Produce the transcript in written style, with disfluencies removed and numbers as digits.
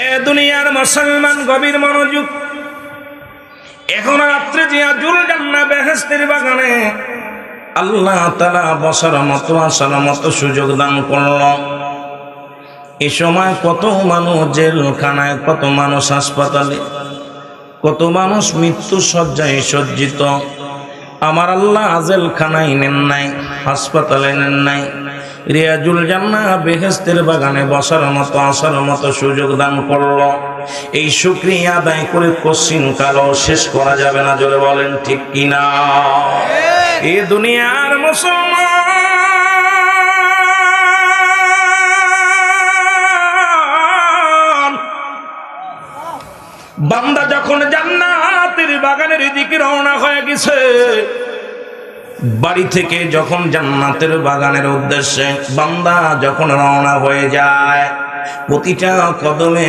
এ দুনিয়ার মুসলমান গভীর মনোযোগ। এখন রাত্রে জিয়াজুল জান্নাহ বেহেশতের বাগানে আল্লাহ তাআলা বসার মতো আসার মতো সুযোগ দান করল। এ সময় কত মানুষ জেলখানায়, কত মানুষ হাসপাতালে, কত মানুষ মৃত্যু শয্যায় সজ্জিত। আমার আল্লাহ জেলখানায় নেন নাই, হাসপাতালে নেন নাই, রিয়াজুল জান্নাহ বেহেশতের বাগানে বসার মতো আসার মতো সুযোগ দান করলো। এই শুকরিয়া আদায় করে কোশ্চিন কালো শেষ করা যাবে না। জোরে বলেন ঠিক কিনা? এই দুনিয়ার মুসলমান বান্দা যখন জান্নাতের বাগানের দিকে রওনা হয়ে গেছে, বাড়ি থেকে যখন জান্নাতের বাগানের উদ্দেশ্যে বান্দা যখন রওনা হয়ে যায়, প্রতিটা কদমে